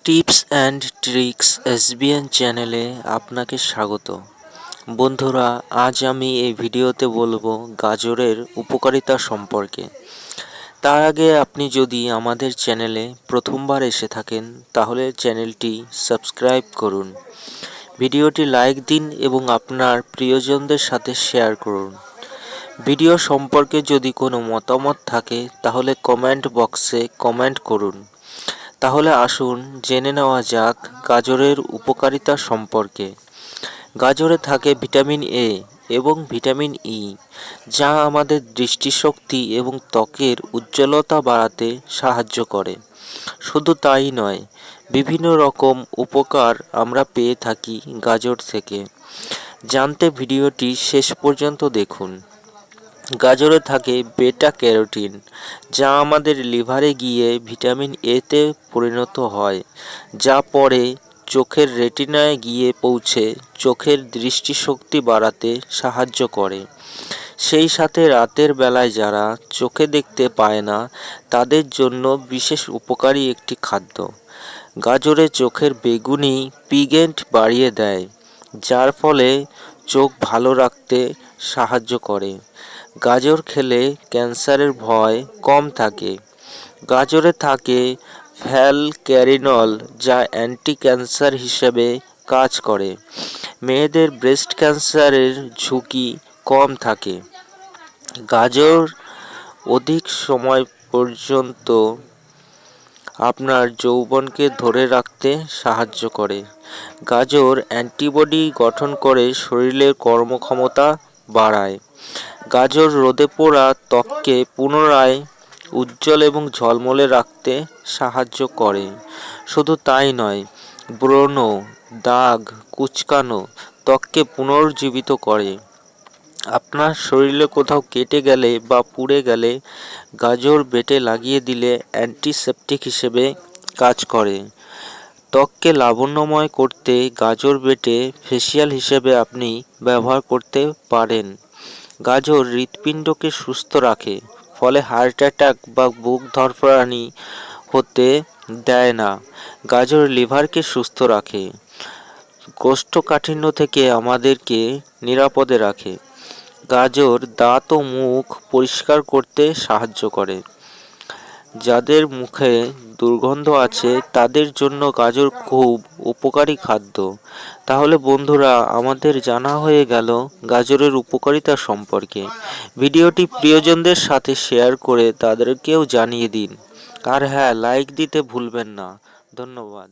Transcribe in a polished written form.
Tips and tricks SBN চ্যানেলে আপনাকে স্বাগত। বন্ধুরা, আজ আমি এই ভিডিওতে বলবো গাজরের উপকারিতা সম্পর্কে। তার আগে আপনি যদি আমাদের চ্যানেলে প্রথমবার এসে থাকেন তাহলে চ্যানেলটি সাবস্ক্রাইব করুন, ভিডিওটি লাইক দিন এবং আপনার প্রিয়জনদের সাথে শেয়ার করুন। ভিডিও সম্পর্কে যদি কোনো মতামত থাকে তাহলে কমেন্ট বক্সে কমেন্ট করুন। তাহলে আসুন জেনে নেওয়া যাক গাজরের উপকারিতা সম্পর্কে। গাজরে থাকে ভিটামিন এ এবং ভিটামিন ই, যা আমাদের দৃষ্টিশক্তি এবং ত্বকের উজ্জ্বলতা বাড়াতে সাহায্য করে। শুধু তাই নয়, বিভিন্ন রকম উপকার আমরা পেয়ে থাকি গাজর থেকে। জানতে ভিডিওটি শেষ পর্যন্ত দেখুন। গাজরে থাকে বেটা ক্যারোটিন, যা আমাদের লিভারে গিয়ে ভিটামিন এতে পরিণত হয়, যা পরে চোখের রেটিনায় গিয়ে পৌঁছে চোখের দৃষ্টিশক্তি বাড়াতে সাহায্য করে। সেই সাথে রাতের বেলায় যারা চোখে দেখতে পায় না তাদের জন্য বিশেষ উপকারী একটি খাদ্য। গাজরে চোখের বেগুনি পিগমেন্ট বাড়িয়ে দেয়, যার ফলে চোখ ভালো রাখতে সাহায্য করে। গাজর খেলে ক্যান্সারের ভয় কম থাকে। গাজরে থাকে ক্যারিনল, যা অ্যান্টি ক্যান্সার হিসেবে কাজ করে। মেয়েদের ব্রেস্ট ক্যান্সারের ঝুঁকি কম থাকে। গাজর অধিক সময় পর্যন্ত আপনার যৌবনকে ধরে রাখতে সাহায্য করে। গাজর অ্যান্টিবডি গঠন করে শরীরের কর্মক্ষমতা বাড়ায়। গাজর রোদে পোড়া ত্বককে পুনরায় উজ্জ্বল এবং ঝলমলে রাখতে সাহায্য করে। শুধু তাই নয়, ব্রণ, দাগ, কুঁচকানো ত্বককে পুনর্জীবিত করে। আপনার শরীরে কোথাও কেটে গেলে বা পুড়ে গেলে গাজর বেটে লাগিয়ে দিলে অ্যান্টিসেপটিক হিসেবে কাজ করে। ত্বককে লাবণ্যময় করতে গাজর বেটে ফেসিয়াল হিসেবে আপনি ব্যবহার করতে পারেন। গাজর হৃৎপিণ্ডকে সুস্থ রাখে, ফলে হার্ট অ্যাটাক বা বুক ধড়ফড়ানি হতে দেয় না। গাজর লিভারকে সুস্থ রাখে, কোষ্ঠকাঠিন্য থেকে আমাদেরকে নিরাপদে রাখে। গাজর দাঁত ও মুখ পরিষ্কার করতে সাহায্য করে। যাদের মুখে দুর্গন্ধ আছে তাদের জন্য গাজর খুব উপকারী খাদ্য। তাহলে বন্ধুরা, আমাদের জানা হয়ে গেল গাজরের উপকারিতা সম্পর্কে। ভিডিওটি প্রিয়জনদের সাথে শেয়ার করে তাদেরকেও জানিয়ে দিন। আর হ্যাঁ, লাইক দিতে ভুলবেন না। ধন্যবাদ।